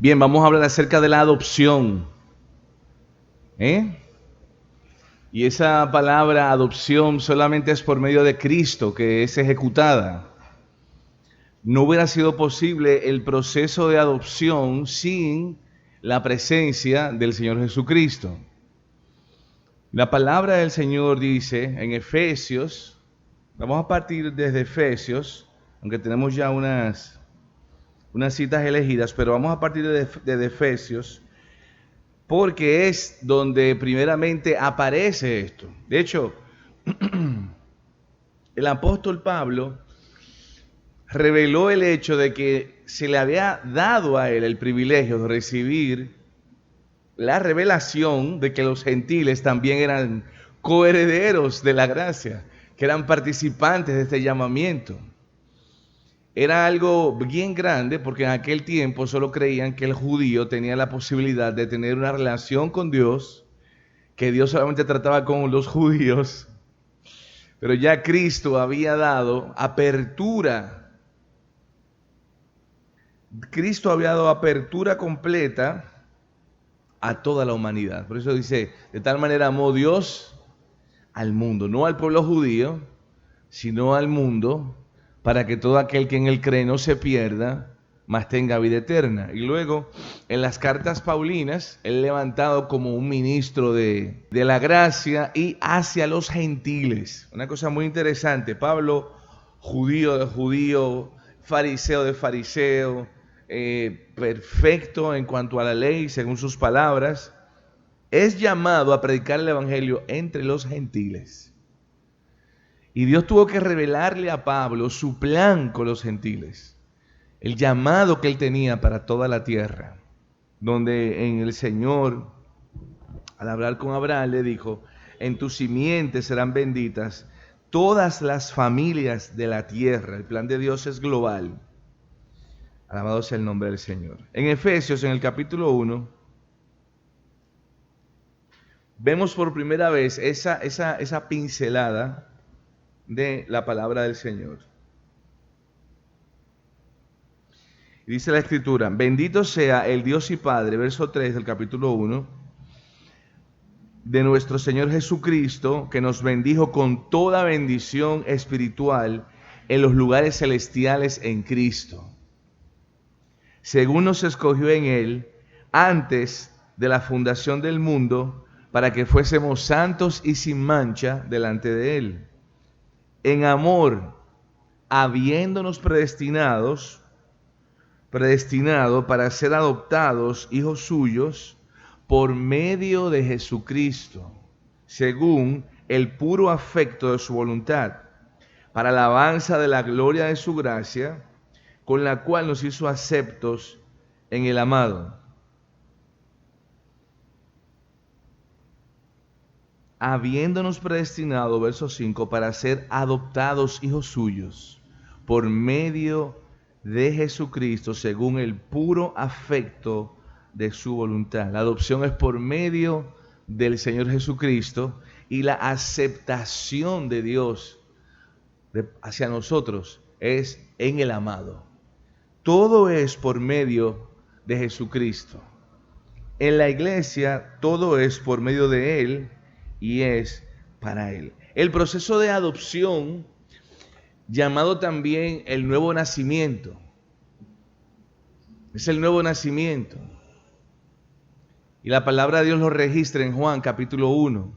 Bien, vamos a hablar acerca de la adopción. Y esa palabra adopción solamente es por medio de Cristo que es ejecutada. No hubiera sido posible el proceso de adopción sin la presencia del Señor Jesucristo. La palabra del Señor dice en Efesios, vamos a partir desde Efesios, aunque tenemos ya unas citas elegidas, pero vamos a partir de Efesios, porque es donde primeramente aparece esto. De hecho, el apóstol Pablo reveló el hecho de que se le había dado a él el privilegio de recibir la revelación de que los gentiles también eran coherederos de la gracia, que eran participantes de este llamamiento. Era algo bien grande porque en aquel tiempo solo creían que el judío tenía la posibilidad de tener una relación con Dios, que Dios solamente trataba con los judíos, pero ya Cristo había dado apertura. Cristo había dado apertura completa a toda la humanidad. Por eso dice, de tal manera amó Dios al mundo, no al pueblo judío, sino al mundo, para que todo aquel que en él cree no se pierda, mas tenga vida eterna. Y luego, en las cartas paulinas, él levantado como un ministro de la gracia y hacia los gentiles. Una cosa muy interesante, Pablo, judío de judío, fariseo de fariseo, perfecto en cuanto a la ley, según sus palabras, es llamado a predicar el evangelio entre los gentiles. Y Dios tuvo que revelarle a Pablo su plan con los gentiles, el llamado que él tenía para toda la tierra, donde en el Señor, al hablar con Abraham, le dijo, en tu simiente serán benditas todas las familias de la tierra. El plan de Dios es global. Alabado sea el nombre del Señor. En Efesios, en el capítulo 1, vemos por primera vez esa pincelada de la palabra del Señor. Y dice la Escritura, bendito sea el Dios y Padre, verso 3 del capítulo 1, de nuestro Señor Jesucristo, que nos bendijo con toda bendición espiritual en los lugares celestiales en Cristo, según nos escogió en Él antes de la fundación del mundo, para que fuésemos santos y sin mancha delante de Él. En amor, habiéndonos predestinado para ser adoptados hijos suyos por medio de Jesucristo, según el puro afecto de su voluntad, para alabanza de la gloria de su gracia, con la cual nos hizo aceptos en el amado. Habiéndonos predestinado, verso 5, para ser adoptados hijos suyos por medio de Jesucristo, según el puro afecto de su voluntad. La adopción es por medio del Señor Jesucristo y la aceptación de Dios hacia nosotros es en el amado. Todo es por medio de Jesucristo. En la iglesia todo es por medio de Él y es para Él. El proceso de adopción, llamado también el nuevo nacimiento, es el nuevo nacimiento. Y la palabra de Dios lo registra en Juan capítulo 1.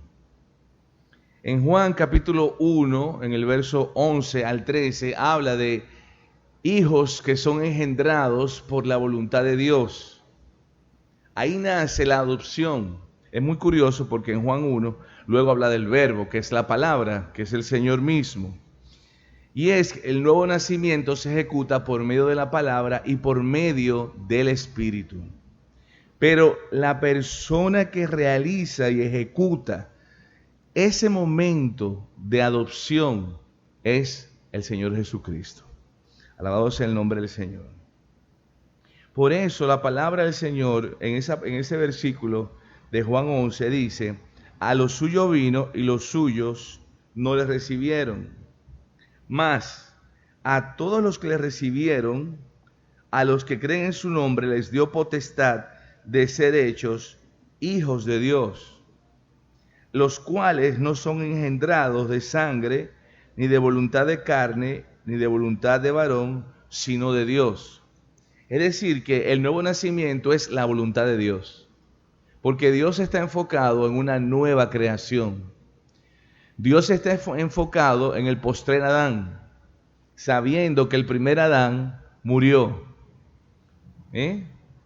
En Juan capítulo 1, en el verso 11 al 13, habla de hijos que son engendrados por la voluntad de Dios. Ahí nace la adopción. Es muy curioso porque en Juan 1 luego habla del verbo, que es la palabra, que es el Señor mismo. Y es que el nuevo nacimiento se ejecuta por medio de la palabra y por medio del Espíritu. Pero la persona que realiza y ejecuta ese momento de adopción es el Señor Jesucristo. Alabado sea el nombre del Señor. Por eso la palabra del Señor en ese versículo de Juan 11 dice, a los suyos vino y los suyos no le recibieron. Mas a todos los que le recibieron, a los que creen en su nombre les dio potestad de ser hechos hijos de Dios, los cuales no son engendrados de sangre, ni de voluntad de carne, ni de voluntad de varón, sino de Dios. Es decir, que el nuevo nacimiento es la voluntad de Dios, porque Dios está enfocado en una nueva creación. Dios está enfocado en el postrer Adán, sabiendo que el primer Adán murió.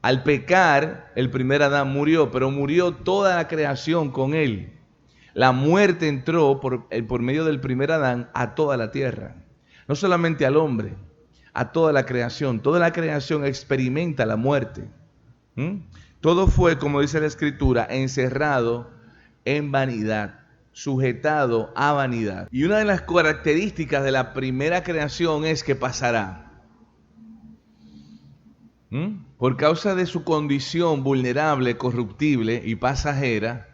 Al pecar, el primer Adán murió, pero murió toda la creación con él. La muerte entró por medio del primer Adán a toda la tierra, no solamente al hombre, a toda la creación. Toda la creación experimenta la muerte. Todo fue, como dice la Escritura, encerrado en vanidad, sujetado a vanidad. Y una de las características de la primera creación es que pasará. Por causa de su condición vulnerable, corruptible y pasajera,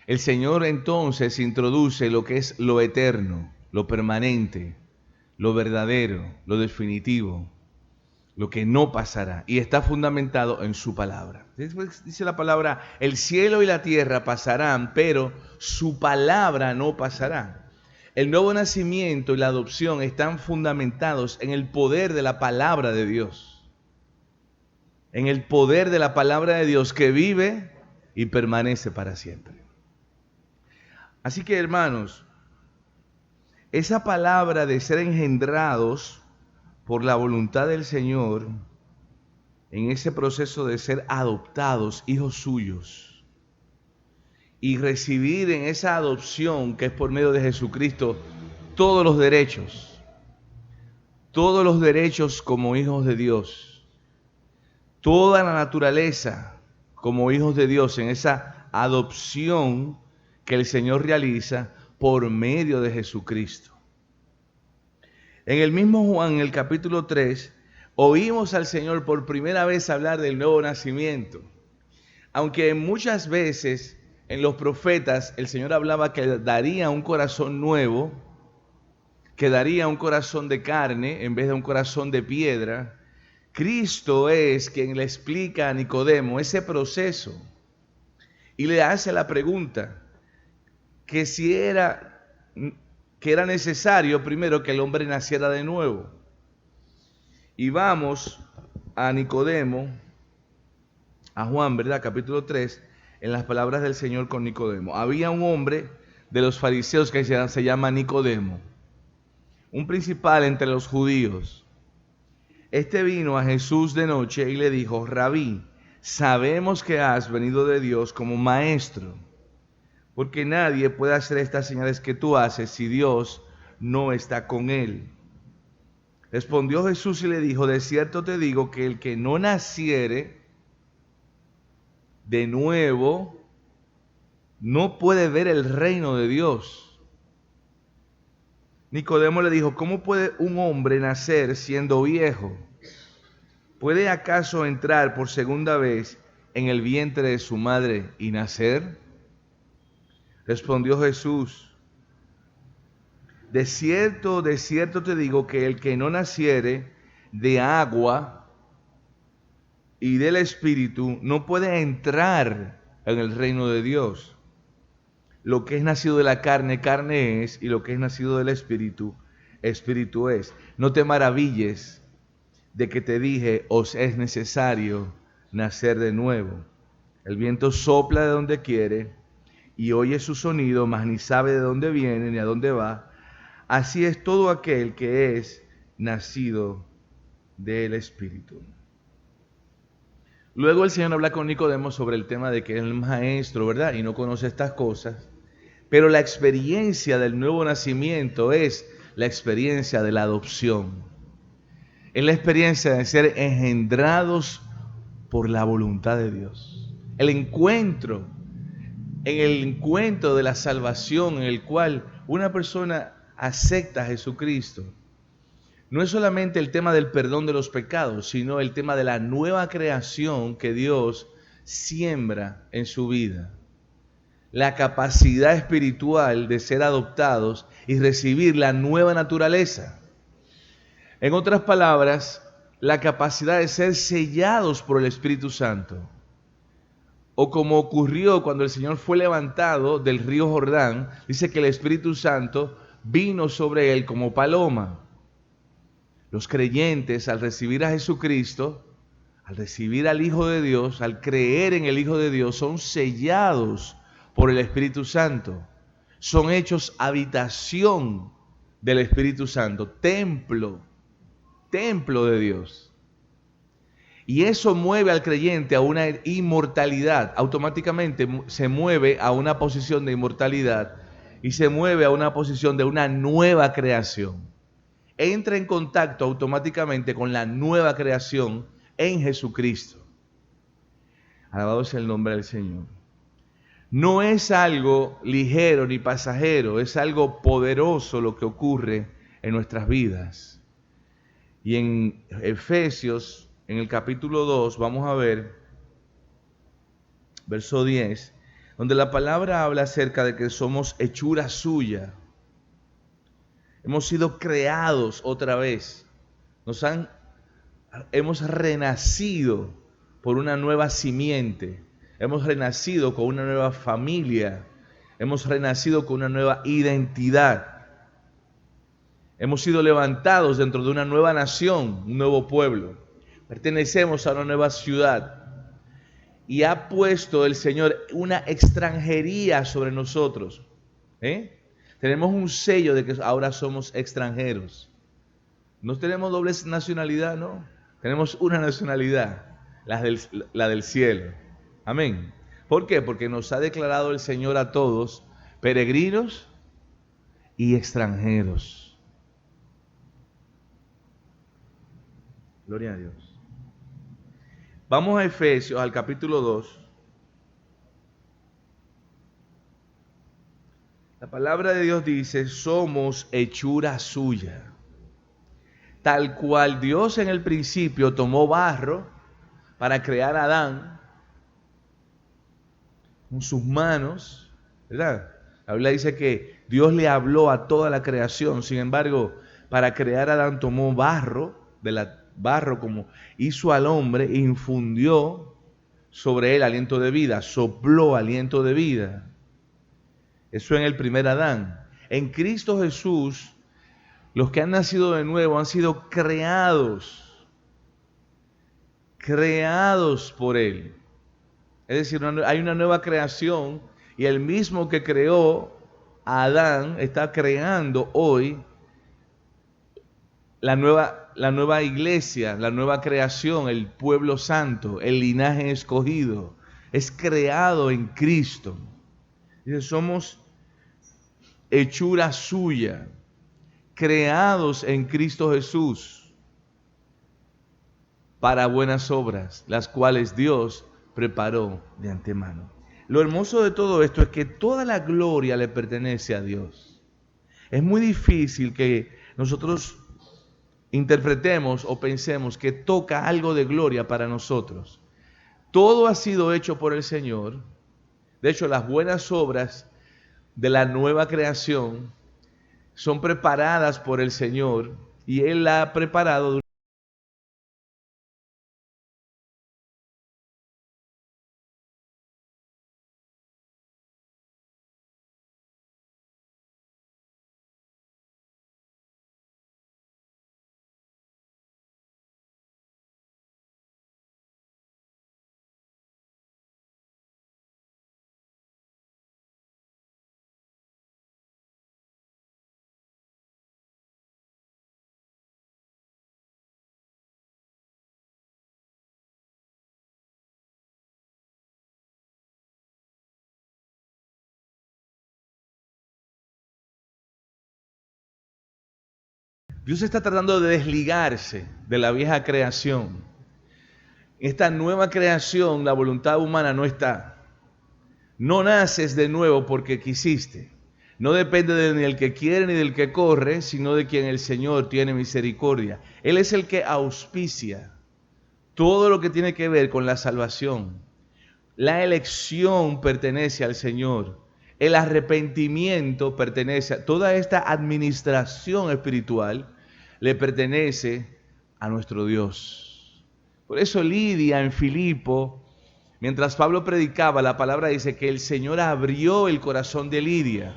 el Señor entonces introduce lo que es lo eterno, lo permanente, lo verdadero, lo definitivo, lo que no pasará, y está fundamentado en su palabra. Dice la palabra, el cielo y la tierra pasarán, pero su palabra no pasará. El nuevo nacimiento y la adopción están fundamentados en el poder de la palabra de Dios. En el poder de la palabra de Dios que vive y permanece para siempre. Así que, hermanos, esa palabra de ser engendrados por la voluntad del Señor, en ese proceso de ser adoptados, hijos suyos, y recibir en esa adopción que es por medio de Jesucristo todos los derechos como hijos de Dios, toda la naturaleza como hijos de Dios, en esa adopción que el Señor realiza por medio de Jesucristo. En el mismo Juan, en el capítulo 3, oímos al Señor por primera vez hablar del nuevo nacimiento. Aunque muchas veces en los profetas el Señor hablaba que daría un corazón nuevo, que daría un corazón de carne en vez de un corazón de piedra, Cristo es quien le explica a Nicodemo ese proceso y le hace la pregunta que si era necesario primero que el hombre naciera de nuevo. Y vamos a Nicodemo, a Juan, ¿verdad? Capítulo 3, en las palabras del Señor con Nicodemo. Había un hombre de los fariseos que se llama Nicodemo, un principal entre los judíos. Este vino a Jesús de noche y le dijo, Rabí, sabemos que has venido de Dios como maestro, porque nadie puede hacer estas señales que tú haces si Dios no está con él. Respondió Jesús y le dijo, de cierto te digo que el que no naciere de nuevo no puede ver el reino de Dios. Nicodemo le dijo, ¿cómo puede un hombre nacer siendo viejo? ¿Puede acaso entrar por segunda vez en el vientre de su madre y nacer? Respondió Jesús, de cierto te digo que el que no naciere de agua y del Espíritu no puede entrar en el reino de Dios. Lo que es nacido de la carne, carne es, y lo que es nacido del Espíritu, Espíritu es. No te maravilles de que te dije, os es necesario nacer de nuevo. El viento sopla de donde quiere y oye su sonido, mas ni sabe de dónde viene ni a dónde va. Así es todo aquel que es nacido del Espíritu. Luego el Señor habla con Nicodemo sobre el tema de que es el maestro, ¿verdad? Y no conoce estas cosas. Pero la experiencia del nuevo nacimiento es la experiencia de la adopción. Es la experiencia de ser engendrados por la voluntad de Dios. El encuentro de la salvación en el cual una persona acepta a Jesucristo. No es solamente el tema del perdón de los pecados, sino el tema de la nueva creación que Dios siembra en su vida. La capacidad espiritual de ser adoptados y recibir la nueva naturaleza. En otras palabras, la capacidad de ser sellados por el Espíritu Santo. O como ocurrió cuando el Señor fue levantado del río Jordán, dice que el Espíritu Santo vino sobre él como paloma. Los creyentes, al recibir a Jesucristo, al recibir al Hijo de Dios, al creer en el Hijo de Dios, son sellados por el Espíritu Santo. Son hechos habitación del Espíritu Santo, templo de Dios. Y eso mueve al creyente a una inmortalidad. Automáticamente se mueve a una posición de inmortalidad y se mueve a una posición de una nueva creación. Entra en contacto automáticamente con la nueva creación en Jesucristo. Alabado sea el nombre del Señor. No es algo ligero ni pasajero, es algo poderoso lo que ocurre en nuestras vidas. Y en Efesios, en el capítulo 2, vamos a ver, verso 10, donde la palabra habla acerca de que somos hechura suya. Hemos sido creados otra vez. Hemos renacido por una nueva simiente. Hemos renacido con una nueva familia. Hemos renacido con una nueva identidad. Hemos sido levantados dentro de una nueva nación, un nuevo pueblo. Pertenecemos a una nueva ciudad. Y ha puesto el Señor una extranjería sobre nosotros. Tenemos un sello de que ahora somos extranjeros. No tenemos doble nacionalidad, no. Tenemos una nacionalidad, la del cielo. Amén. ¿Por qué? Porque nos ha declarado el Señor a todos peregrinos y extranjeros. Gloria a Dios. Vamos a Efesios, al capítulo 2. La palabra de Dios dice, somos hechura suya. Tal cual Dios en el principio tomó barro para crear a Adán con sus manos, ¿verdad? La Biblia dice que Dios le habló a toda la creación. Sin embargo, para crear a Adán tomó barro, barro como hizo al hombre, e infundió sobre él aliento de vida, sopló aliento de vida. Eso en el primer Adán. En Cristo Jesús, los que han nacido de nuevo han sido creados por Él. Es decir, hay una nueva creación y el mismo que creó a Adán está creando hoy la nueva iglesia, la nueva creación, el pueblo santo, el linaje escogido. Es creado en Cristo. Dice, somos hechura suya, creados en Cristo Jesús para buenas obras, las cuales Dios preparó de antemano. Lo hermoso de todo esto es que toda la gloria le pertenece a Dios. Es muy difícil que nosotros interpretemos o pensemos que toca algo de gloria para nosotros. Todo ha sido hecho por el Señor. De hecho, las buenas obras de la nueva creación son preparadas por el Señor y Él la ha preparado. Dios está tratando de desligarse de la vieja creación. Esta nueva creación, la voluntad humana no está. No naces de nuevo porque quisiste. No depende de ni del que quiere ni del que corre, sino de quien el Señor tiene misericordia. Él es el que auspicia todo lo que tiene que ver con la salvación. La elección pertenece al Señor. El arrepentimiento pertenece a toda esta administración espiritual, le pertenece a nuestro Dios. Por eso Lidia en Filipo, mientras Pablo predicaba, la palabra dice que el Señor abrió el corazón de Lidia.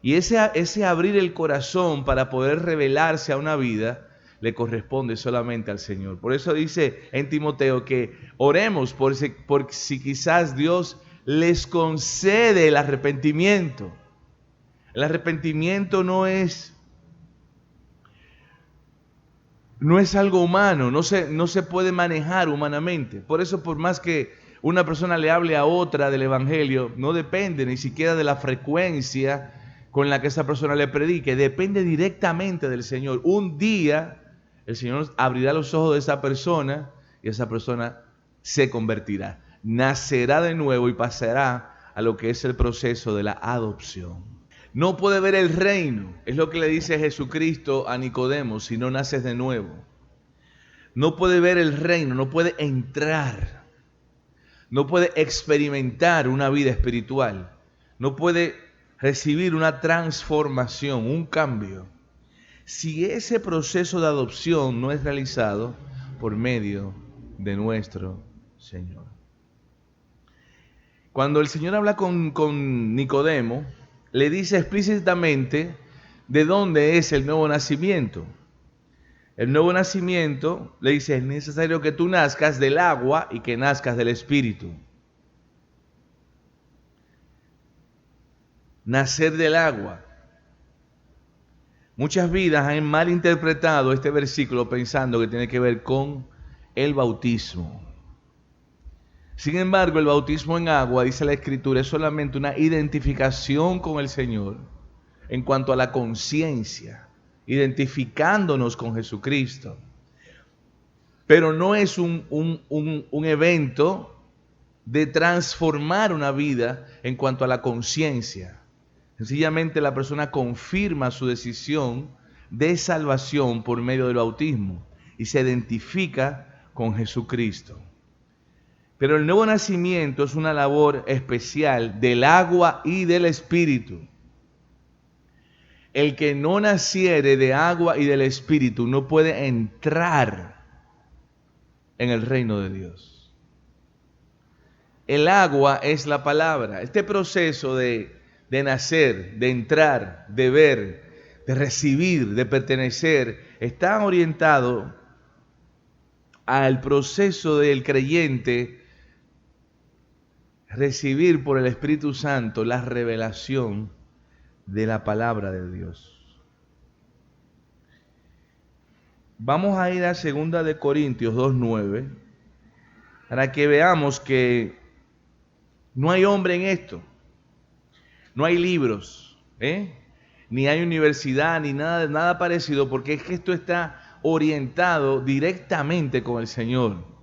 Y ese abrir el corazón para poder revelarse a una vida le corresponde solamente al Señor. Por eso dice en Timoteo que oremos por si quizás Dios les concede el arrepentimiento. El arrepentimiento no es algo humano, no se puede manejar humanamente. Por eso, por más que una persona le hable a otra del Evangelio, no depende ni siquiera de la frecuencia con la que esa persona le predique, depende directamente del Señor. Un día el Señor abrirá los ojos de esa persona y esa persona se convertirá, nacerá de nuevo y pasará a lo que es el proceso de la adopción. No puede ver el reino, es lo que le dice Jesucristo a Nicodemo, si no naces de nuevo. No puede ver el reino, no puede entrar, no puede experimentar una vida espiritual, no puede recibir una transformación, un cambio, si ese proceso de adopción no es realizado por medio de nuestro Señor. Cuando el Señor habla con Nicodemo, le dice explícitamente de dónde es el nuevo nacimiento. El nuevo nacimiento, le dice, es necesario que tú nazcas del agua y que nazcas del Espíritu. Nacer del agua. Muchas vidas han malinterpretado este versículo pensando que tiene que ver con el bautismo. Sin embargo, el bautismo en agua, dice la Escritura, es solamente una identificación con el Señor en cuanto a la conciencia, identificándonos con Jesucristo. Pero no es un evento de transformar una vida en cuanto a la conciencia. Sencillamente la persona confirma su decisión de salvación por medio del bautismo y se identifica con Jesucristo. Pero el nuevo nacimiento es una labor especial del agua y del Espíritu. El que no naciere de agua y del Espíritu no puede entrar en el reino de Dios. El agua es la palabra. Este proceso de nacer, de entrar, de ver, de recibir, de pertenecer, está orientado al proceso del creyente recibir por el Espíritu Santo la revelación de la palabra de Dios. Vamos a ir a 2 de Corintios 2:9 para que veamos que no hay hombre en esto. No hay libros, ni hay universidad, ni nada parecido, porque es que esto está orientado directamente con el Señor.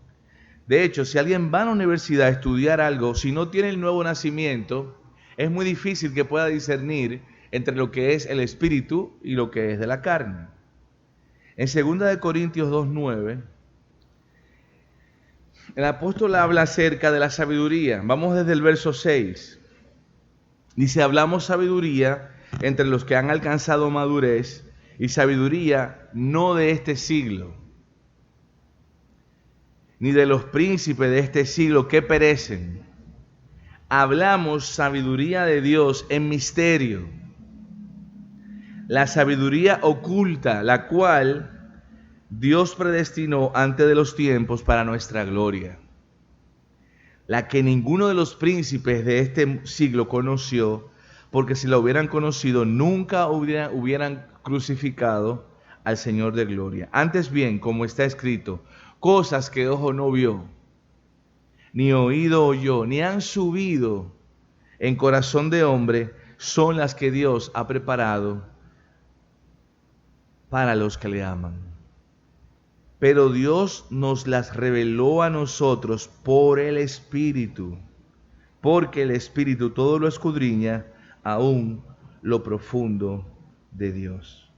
De hecho, si alguien va a la universidad a estudiar algo, si no tiene el nuevo nacimiento, es muy difícil que pueda discernir entre lo que es el espíritu y lo que es de la carne. En 2 de Corintios 2:9, el apóstol habla acerca de la sabiduría. Vamos desde el verso 6. Dice, hablamos sabiduría entre los que han alcanzado madurez y sabiduría no de este siglo, ni de los príncipes de este siglo que perecen. Hablamos sabiduría de Dios en misterio, la sabiduría oculta, la cual Dios predestinó antes de los tiempos para nuestra gloria, la que ninguno de los príncipes de este siglo conoció, porque si la hubieran conocido, nunca hubieran crucificado al Señor de gloria. Antes bien, como está escrito, cosas que ojo no vio, ni oído oyó, ni han subido en corazón de hombre, son las que Dios ha preparado para los que le aman. Pero Dios nos las reveló a nosotros por el Espíritu, porque el Espíritu todo lo escudriña, aún lo profundo de Dios.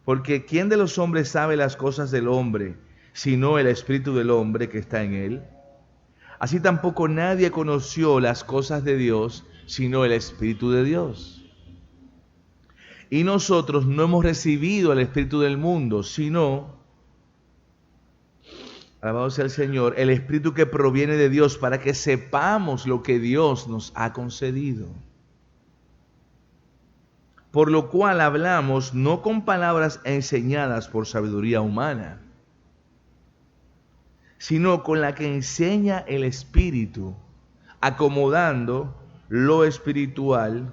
Porque ¿quién de los hombres sabe las cosas del hombre, sino el Espíritu del hombre que está en él? Así tampoco nadie conoció las cosas de Dios, sino el Espíritu de Dios. Y nosotros no hemos recibido el Espíritu del mundo, sino Alabado sea el Señor, el Espíritu que proviene de Dios para que sepamos lo que Dios nos ha concedido. Por lo cual hablamos no con palabras enseñadas por sabiduría humana, sino con la que enseña el Espíritu, acomodando lo espiritual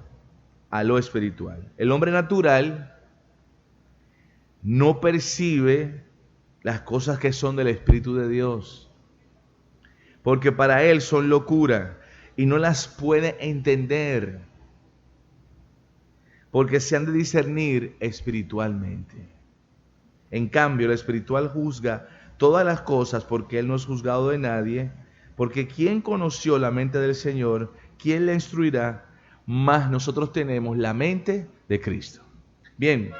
a lo espiritual. El hombre natural no percibe las cosas que son del Espíritu de Dios, porque para él son locura y no las puede entender, porque se han de discernir espiritualmente. En cambio, el espiritual juzga todas las cosas, porque él no es juzgado de nadie, porque ¿quién conoció la mente del Señor? ¿Quién le instruirá? Mas nosotros tenemos la mente de Cristo. Bien,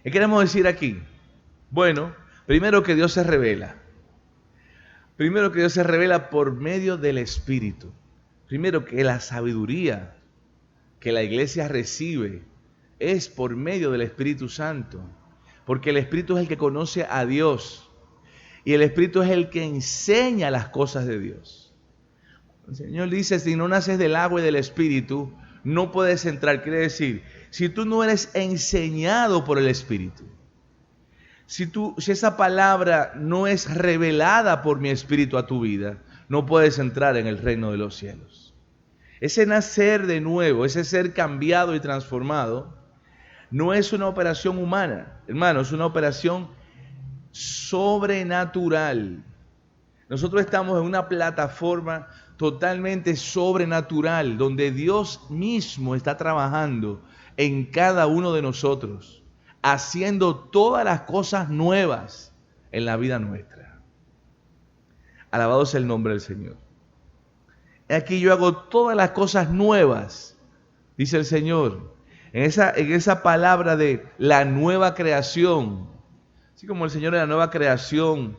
¿qué queremos decir aquí? Bueno, primero que Dios se revela. Primero que Dios se revela por medio del Espíritu. Primero que la sabiduría que la iglesia recibe es por medio del Espíritu Santo. Porque el Espíritu es el que conoce a Dios. Y el Espíritu es el que enseña las cosas de Dios. El Señor dice, si no naces del agua y del Espíritu, no puedes entrar. Quiere decir, si tú no eres enseñado por el Espíritu, si esa palabra no es revelada por mi Espíritu a tu vida, no puedes entrar en el reino de los cielos. Ese nacer de nuevo, ese ser cambiado y transformado, no es una operación humana, hermano, es una operación sobrenatural. Nosotros estamos en una plataforma totalmente sobrenatural, donde Dios mismo está trabajando en cada uno de nosotros, haciendo todas las cosas nuevas en la vida nuestra. Alabado sea el nombre del Señor. Aquí yo hago todas las cosas nuevas, dice el Señor, en esa palabra de la nueva creación. Así como el Señor en la nueva creación,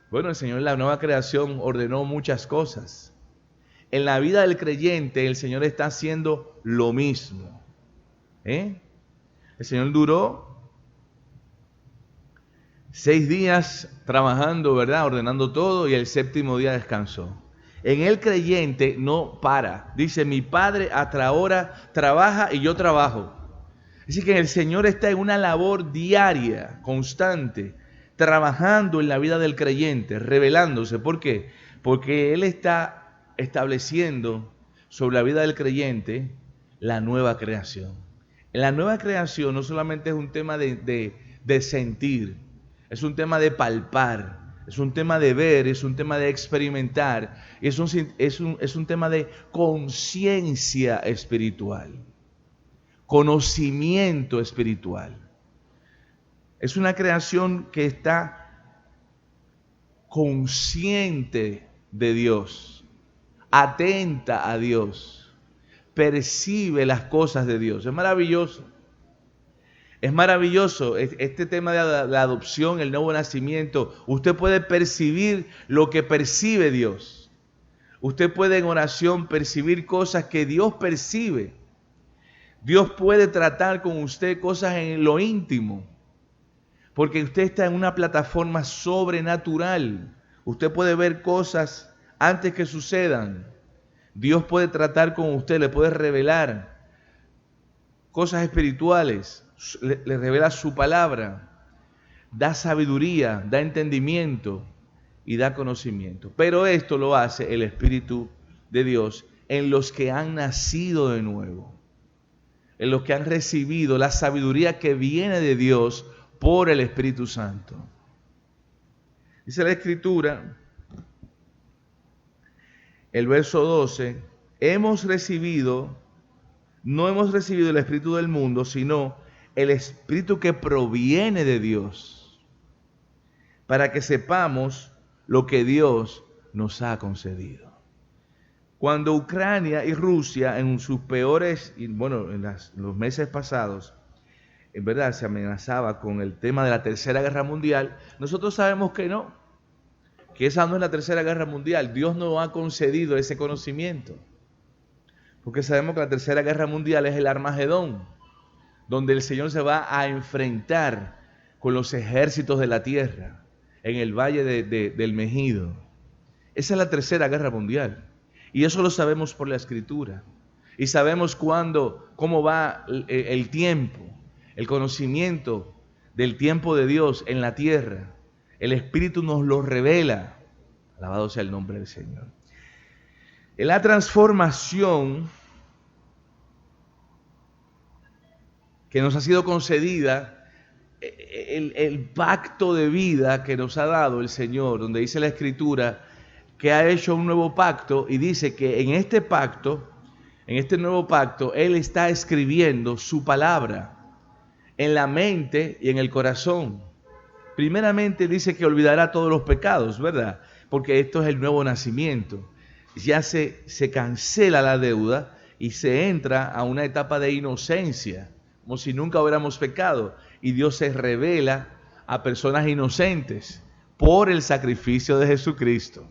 bueno, el Señor en la nueva creación ordenó muchas cosas. En la vida del creyente el Señor está haciendo lo mismo. El Señor duró 6 días trabajando, ¿verdad? Ordenando todo, y el 7º día descansó. En el creyente no para. Dice, mi Padre hasta ahora trabaja y yo trabajo. Así que el Señor está en una labor diaria, constante, trabajando en la vida del creyente, revelándose. ¿Por qué? Porque Él está estableciendo sobre la vida del creyente la nueva creación. La nueva creación no solamente es un tema de sentir, es un tema de palpar, es un tema de ver, es un tema de experimentar, es un tema de conciencia espiritual, conocimiento espiritual. Es una creación que está consciente de Dios, atenta a Dios, percibe las cosas de Dios. Es maravilloso. Es maravilloso este tema de la adopción, el nuevo nacimiento. Usted puede percibir lo que percibe Dios. Usted puede en oración percibir cosas que Dios percibe. Dios puede tratar con usted cosas en lo íntimo, porque usted está en una plataforma sobrenatural. Usted puede ver cosas antes que sucedan. Dios puede tratar con usted, le puede revelar cosas espirituales, le revela su palabra, da sabiduría, da entendimiento y da conocimiento. Pero esto lo hace el Espíritu de Dios en los que han nacido de nuevo, en los que han recibido la sabiduría que viene de Dios por el Espíritu Santo. Dice la Escritura, el verso 12, no hemos recibido el Espíritu del mundo, sino el Espíritu que proviene de Dios, para que sepamos lo que Dios nos ha concedido. Cuando Ucrania y Rusia en sus peores, bueno, en los meses pasados, en verdad se amenazaba con el tema de la Tercera Guerra Mundial, nosotros sabemos que no, que esa no es la Tercera Guerra Mundial. Dios nos ha concedido ese conocimiento, porque sabemos que la Tercera Guerra Mundial es el Armagedón, donde el Señor se va a enfrentar con los ejércitos de la tierra. en el Valle del Megido. Esa es la tercera guerra mundial. Y eso lo sabemos por la Escritura. Y sabemos cómo va el tiempo, el conocimiento del tiempo de Dios en la tierra. El Espíritu nos lo revela. Alabado sea el nombre del Señor. En la transformación que nos ha sido concedida, el pacto de vida que nos ha dado el Señor, donde dice la Escritura que ha hecho un nuevo pacto, y dice que en este nuevo pacto, Él está escribiendo su palabra en la mente y en el corazón. Primeramente dice que olvidará todos los pecados, ¿verdad? Porque esto es el nuevo nacimiento. Ya se cancela la deuda y se entra a una etapa de inocencia, como si nunca hubiéramos pecado. Y Dios se revela a personas inocentes por el sacrificio de Jesucristo.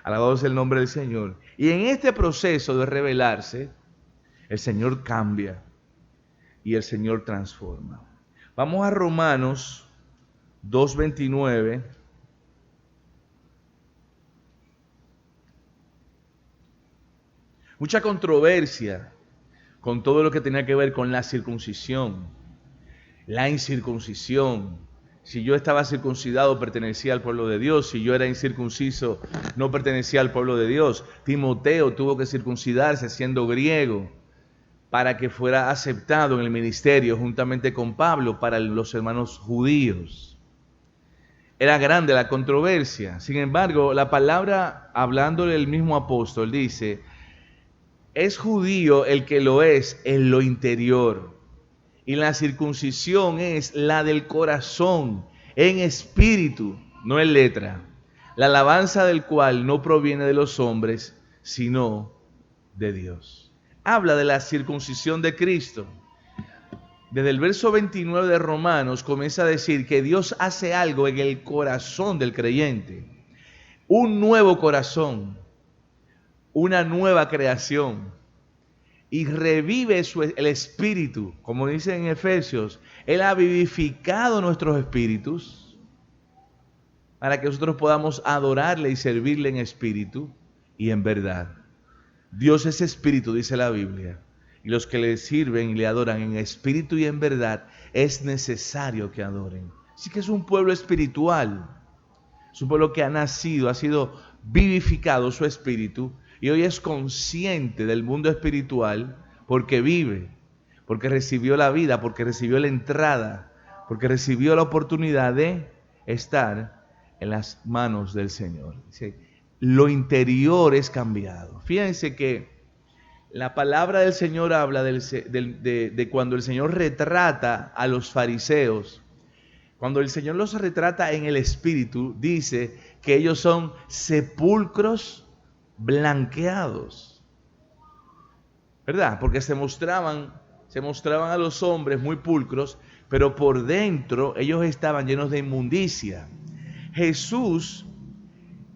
Alabado sea el nombre del Señor. Y en este proceso de revelarse, el Señor cambia y el Señor transforma. Vamos a Romanos 2:29. Mucha controversia con todo lo que tenía que ver con la circuncisión, la incircuncisión. Si yo estaba circuncidado, pertenecía al pueblo de Dios. Si yo era incircunciso, no pertenecía al pueblo de Dios. Timoteo tuvo que circuncidarse siendo griego para que fuera aceptado en el ministerio juntamente con Pablo para los hermanos judíos. Era grande la controversia. Sin embargo, la palabra, hablándole el mismo apóstol, dice: es judío el que lo es en lo interior. Y la circuncisión es la del corazón, en espíritu, no en letra. La alabanza del cual no proviene de los hombres, sino de Dios. Habla de la circuncisión de Cristo. Desde el verso 29 de Romanos comienza a decir que Dios hace algo en el corazón del creyente. Un nuevo corazón, una nueva creación. Y revive el espíritu, como dice en Efesios. Él ha vivificado nuestros espíritus para que nosotros podamos adorarle y servirle en espíritu y en verdad. Dios es espíritu, dice la Biblia, y los que le sirven y le adoran en espíritu y en verdad es necesario que adoren. Así que es un pueblo espiritual, es un pueblo que ha nacido, ha sido vivificado su espíritu, y hoy es consciente del mundo espiritual porque vive, porque recibió la vida, porque recibió la entrada, porque recibió la oportunidad de estar en las manos del Señor. Dice, lo interior es cambiado. Fíjense que la palabra del Señor habla de cuando el Señor retrata a los fariseos. Cuando el Señor los retrata en el espíritu, dice que ellos son sepulcros blanqueados, ¿verdad? Porque se mostraban a los hombres muy pulcros, pero por dentro ellos estaban llenos de inmundicia. Jesús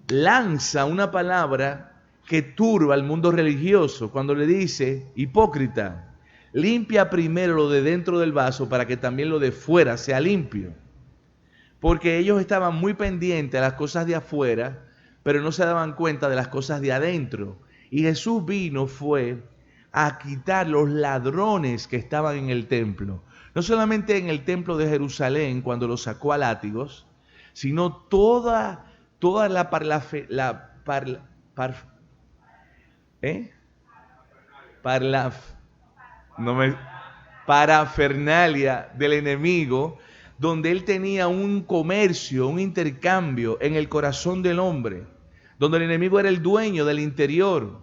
lanza una palabra que turba al mundo religioso cuando le dice: hipócrita, limpia primero lo de dentro del vaso para que también lo de fuera sea limpio. Porque ellos estaban muy pendientes a las cosas de afuera, pero no se daban cuenta de las cosas de adentro. Y Jesús fue a quitar los ladrones que estaban en el templo. No solamente en el templo de Jerusalén, cuando los sacó a látigos, sino toda la parafernalia del enemigo, donde él tenía un comercio, un intercambio en el corazón del hombre, donde el enemigo era el dueño del interior,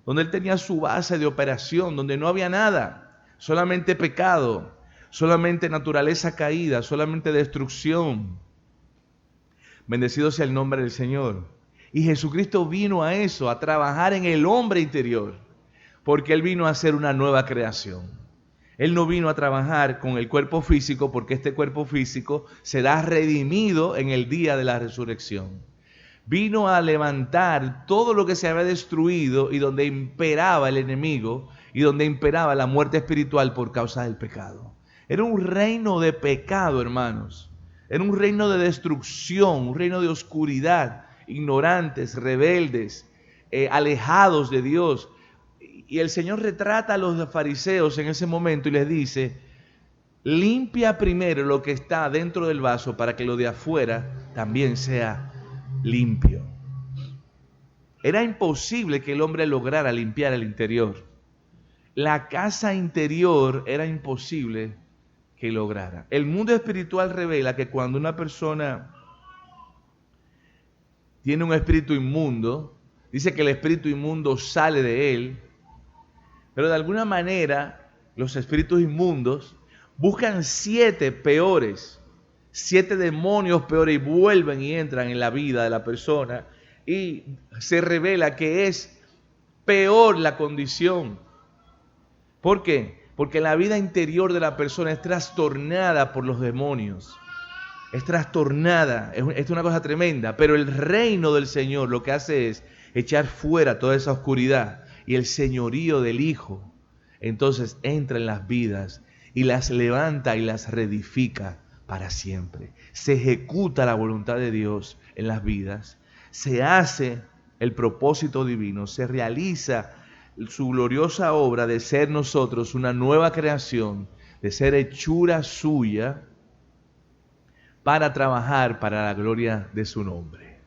donde él tenía su base de operación, donde no había nada, solamente pecado, solamente naturaleza caída, solamente destrucción. Bendecido sea el nombre del Señor. Y Jesucristo vino a eso, a trabajar en el hombre interior, porque Él vino a hacer una nueva creación. Él no vino a trabajar con el cuerpo físico, porque este cuerpo físico será redimido en el día de la resurrección. Vino a levantar todo lo que se había destruido y donde imperaba el enemigo y donde imperaba la muerte espiritual por causa del pecado. Era un reino de pecado, hermanos. Era un reino de destrucción, un reino de oscuridad, ignorantes, rebeldes, alejados de Dios. Y el Señor retrata a los fariseos en ese momento y les dice: limpia primero lo que está dentro del vaso para que lo de afuera también sea limpio. Era imposible que el hombre lograra limpiar el interior. La casa interior era imposible que lograra. El mundo espiritual revela que cuando una persona tiene un espíritu inmundo, dice que el espíritu inmundo sale de él, pero de alguna manera los espíritus inmundos buscan 7 peores, 7 demonios peores y vuelven y entran en la vida de la persona y se revela que es peor la condición. ¿Por qué? Porque la vida interior de la persona es trastornada por los demonios. Es trastornada, es una cosa tremenda, pero el reino del Señor lo que hace es echar fuera toda esa oscuridad y el señorío del Hijo entonces entra en las vidas y las levanta y las reedifica para siempre. Se ejecuta la voluntad de Dios en las vidas, se hace el propósito divino, se realiza su gloriosa obra de ser nosotros una nueva creación, de ser hechura suya para trabajar para la gloria de su nombre.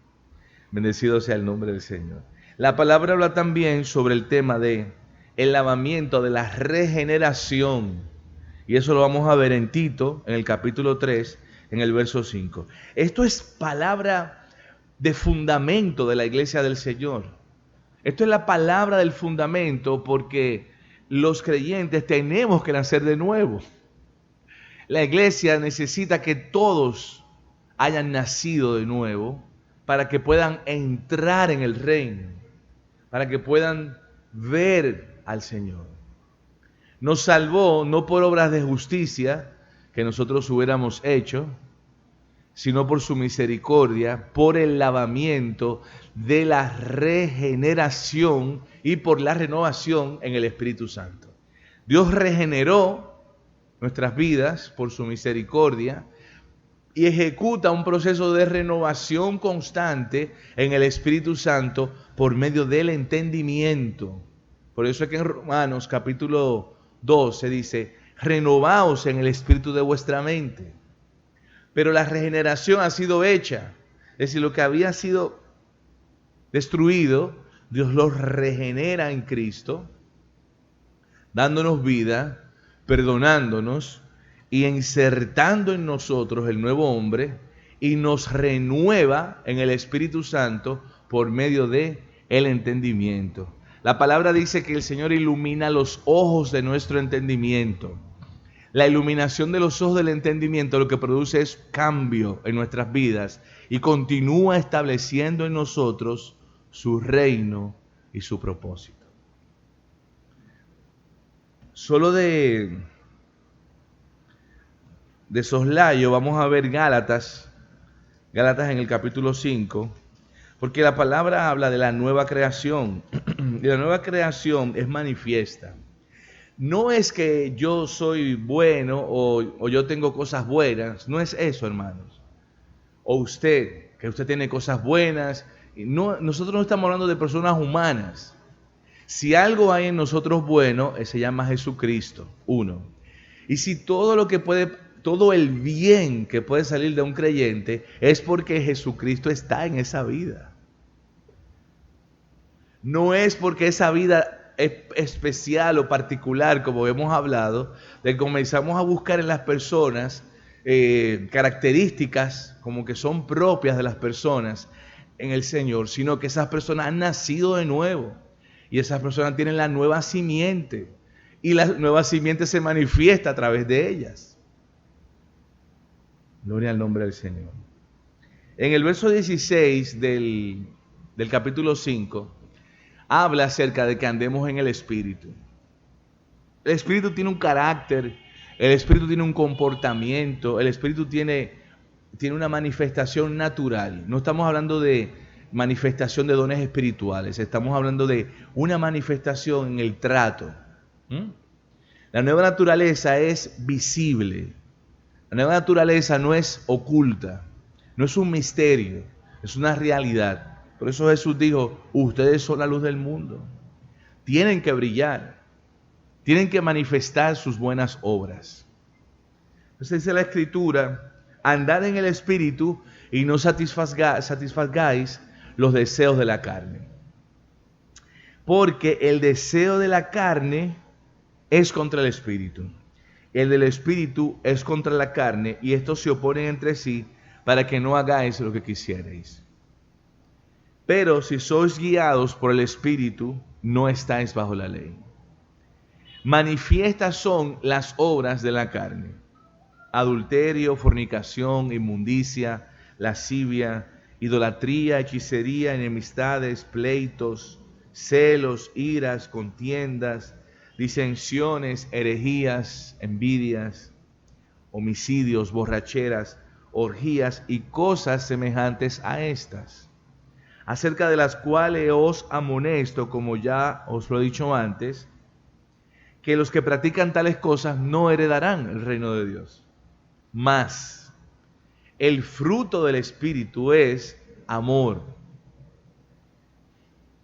Bendecido sea el nombre del Señor. La palabra habla también sobre el tema de el lavamiento, de la regeneración. Y eso lo vamos a ver en Tito, en el capítulo 3, en el verso 5. Esto es palabra de fundamento de la iglesia del Señor. Esto es la palabra del fundamento porque los creyentes tenemos que nacer de nuevo. La iglesia necesita que todos hayan nacido de nuevo para que puedan entrar en el reino, para que puedan ver al Señor. Nos salvó no por obras de justicia que nosotros hubiéramos hecho, sino por su misericordia, por el lavamiento de la regeneración y por la renovación en el Espíritu Santo. Dios regeneró nuestras vidas por su misericordia y ejecuta un proceso de renovación constante en el Espíritu Santo por medio del entendimiento. Por eso es que en Romanos capítulo 2 se dice: renovaos en el espíritu de vuestra mente. Pero la regeneración ha sido hecha. Es decir, lo que había sido destruido, Dios lo regenera en Cristo, dándonos vida, perdonándonos y insertando en nosotros el nuevo hombre, y nos renueva en el Espíritu Santo por medio de el entendimiento. La palabra dice que el Señor ilumina los ojos de nuestro entendimiento. La iluminación de los ojos del entendimiento lo que produce es cambio en nuestras vidas y continúa estableciendo en nosotros su reino y su propósito. Solo de soslayo vamos a ver Gálatas en el capítulo 5, porque la palabra habla de la nueva creación y la nueva creación es manifiesta. No es que yo soy bueno o yo tengo cosas buenas, no es eso, hermanos. O usted, que usted tiene cosas buenas. No, nosotros no estamos hablando de personas humanas. Si algo hay en nosotros bueno, se llama Jesucristo, uno. Y si todo el bien que puede salir de un creyente es porque Jesucristo está en esa vida. No es porque esa vida especial o particular, como hemos hablado, de comenzamos a buscar en las personas características como que son propias de las personas en el Señor, sino que esas personas han nacido de nuevo y esas personas tienen la nueva simiente y la nueva simiente se manifiesta a través de ellas. Gloria al nombre del Señor. En el verso 16 del capítulo 5 habla acerca de que andemos en el Espíritu. El Espíritu tiene un carácter, el Espíritu tiene un comportamiento, el Espíritu tiene una manifestación natural. No estamos hablando de manifestación de dones espirituales, estamos hablando de una manifestación en el trato. La nueva naturaleza es visible. La nueva naturaleza no es oculta, no es un misterio, es una realidad. Por eso Jesús dijo, ustedes son la luz del mundo. Tienen que brillar, tienen que manifestar sus buenas obras. Entonces dice la Escritura, andad en el Espíritu y no satisfagáis los deseos de la carne. Porque el deseo de la carne es contra el Espíritu. El del Espíritu es contra la carne, y estos se oponen entre sí para que no hagáis lo que quisierais. Pero si sois guiados por el Espíritu, no estáis bajo la ley. Manifiestas son las obras de la carne: adulterio, fornicación, inmundicia, lascivia, idolatría, hechicería, enemistades, pleitos, celos, iras, contiendas, disensiones, herejías, envidias, homicidios, borracheras, orgías y cosas semejantes a estas, acerca de las cuales os amonesto, como ya os lo he dicho antes, que los que practican tales cosas no heredarán el reino de Dios. Mas el fruto del Espíritu es amor,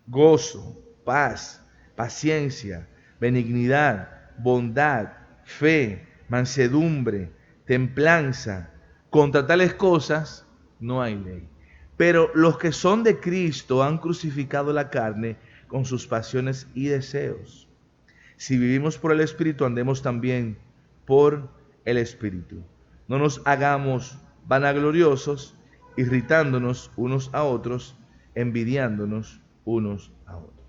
gozo, paz, paciencia, benignidad, bondad, fe, mansedumbre, templanza. Contra tales cosas no hay ley. Pero los que son de Cristo han crucificado la carne con sus pasiones y deseos. Si vivimos por el Espíritu, andemos también por el Espíritu. No nos hagamos vanagloriosos, irritándonos unos a otros, envidiándonos unos a otros.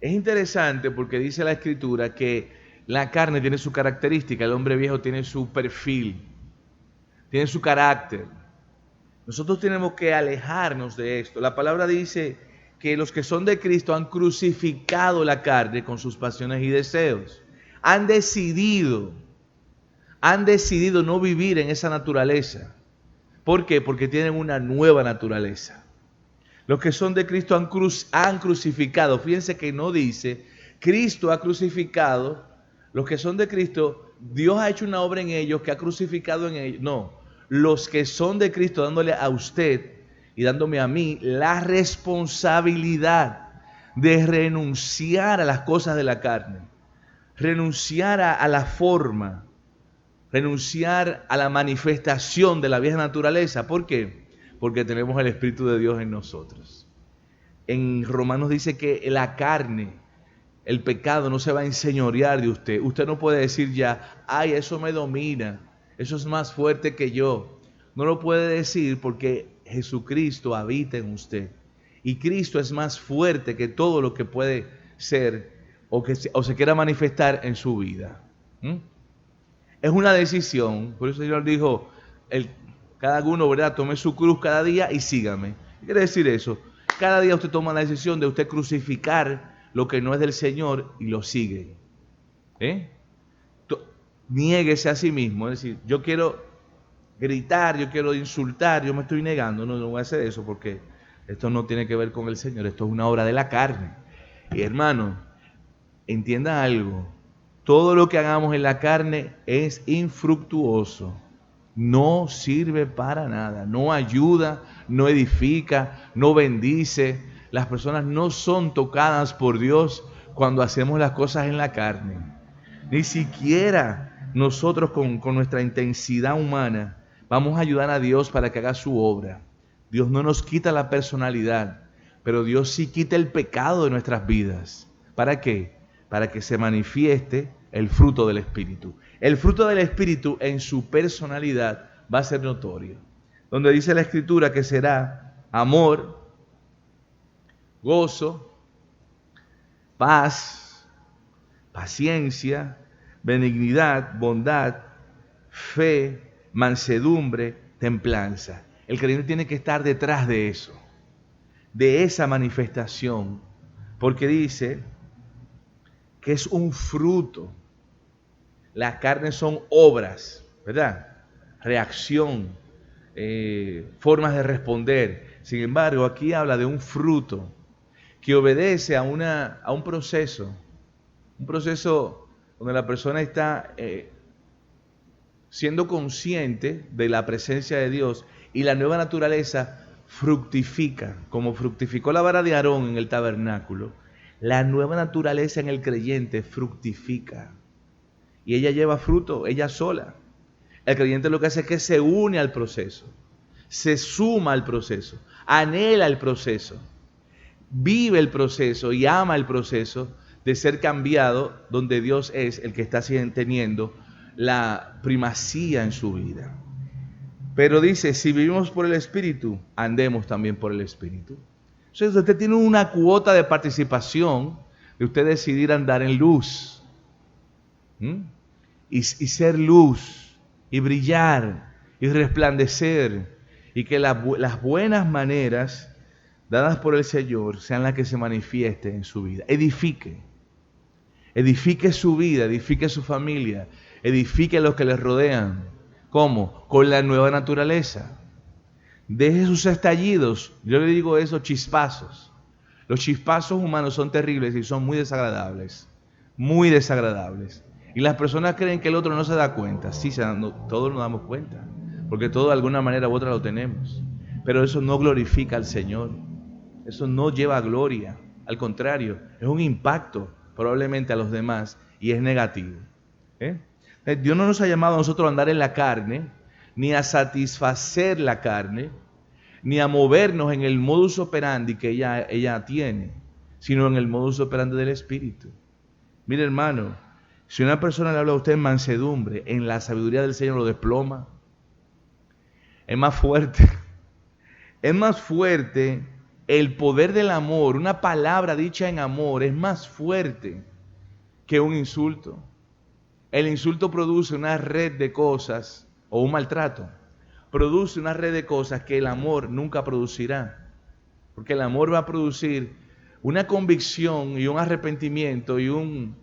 Es interesante porque dice la Escritura que la carne tiene su característica, el hombre viejo tiene su perfil, tiene su carácter. Nosotros tenemos que alejarnos de esto. La palabra dice que los que son de Cristo han crucificado la carne con sus pasiones y deseos. Han decidido no vivir en esa naturaleza. ¿Por qué? Porque tienen una nueva naturaleza. Los que son de Cristo han crucificado. Fíjense que no dice, Cristo ha crucificado. Los que son de Cristo, Dios ha hecho una obra en ellos que ha crucificado en ellos. No, los que son de Cristo, dándole a usted y dándome a mí la responsabilidad de renunciar a las cosas de la carne, renunciar a la forma, renunciar a la manifestación de la vieja naturaleza. ¿Por qué? Porque tenemos el Espíritu de Dios en nosotros. En Romanos dice que la carne, el pecado no se va a enseñorear de usted. Usted no puede decir ya, ay, eso me domina, eso es más fuerte que yo. No lo puede decir porque Jesucristo habita en usted. Y Cristo es más fuerte que todo lo que puede ser o se quiera manifestar en su vida. Es una decisión. Por eso el Señor dijo, cada uno, ¿verdad?, tome su cruz cada día y sígame. ¿Qué quiere decir eso? Cada día usted toma la decisión de usted crucificar lo que no es del Señor y lo sigue. Niéguese a sí mismo. Es decir, yo quiero gritar, yo quiero insultar, yo me estoy negando. No voy a hacer eso porque esto no tiene que ver con el Señor. Esto es una obra de la carne. Y hermano, entienda algo. Todo lo que hagamos en la carne es infructuoso. No sirve para nada. No ayuda, no edifica, no bendice. Las personas no son tocadas por Dios cuando hacemos las cosas en la carne. Ni siquiera nosotros con nuestra intensidad humana vamos a ayudar a Dios para que haga su obra. Dios no nos quita la personalidad, pero Dios sí quita el pecado de nuestras vidas. ¿Para qué? Para que se manifieste el fruto del Espíritu. El fruto del Espíritu en su personalidad va a ser notorio. Donde dice la Escritura que será amor, gozo, paz, paciencia, benignidad, bondad, fe, mansedumbre, templanza. El creyente tiene que estar detrás de eso, de esa manifestación, porque dice que es un fruto. Las carnes son obras, ¿verdad? Reacción, formas de responder. Sin embargo, aquí habla de un fruto que obedece a un proceso donde la persona está siendo consciente de la presencia de Dios, y la nueva naturaleza fructifica, como fructificó la vara de Aarón en el tabernáculo. La nueva naturaleza en el creyente fructifica, y ella lleva fruto, ella sola. El creyente lo que hace es que se une al proceso, se suma al proceso, anhela el proceso, vive el proceso y ama el proceso de ser cambiado, donde Dios es el que está teniendo la primacía en su vida. Pero dice, si vivimos por el Espíritu, andemos también por el Espíritu. Entonces usted tiene una cuota de participación de usted decidir andar en luz. Y ser luz, y brillar, y resplandecer, y que las buenas maneras dadas por el Señor sean las que se manifiesten en su vida. Edifique su vida, edifique su familia, edifique a los que les rodean. ¿Cómo? Con la nueva naturaleza. Deje sus estallidos, yo le digo eso, chispazos. Los chispazos humanos son terribles y son muy desagradables, muy desagradables. Y las personas creen que el otro no se da cuenta. Sí, todos nos damos cuenta, porque todos de alguna manera u otra lo tenemos. Pero eso no glorifica al Señor, eso no lleva gloria, al contrario, es un impacto probablemente a los demás y es negativo. Dios no nos ha llamado a nosotros a andar en la carne, ni a satisfacer la carne, ni a movernos en el modus operandi que ella tiene, sino en el modus operandi del Espíritu. Mire, hermano, si una persona le habla a usted en mansedumbre, en la sabiduría del Señor lo desploma. Es más fuerte el poder del amor. Una palabra dicha en amor es más fuerte que un insulto. El insulto produce una red de cosas, o un maltrato, produce una red de cosas que el amor nunca producirá. Porque el amor va a producir una convicción y un arrepentimiento y un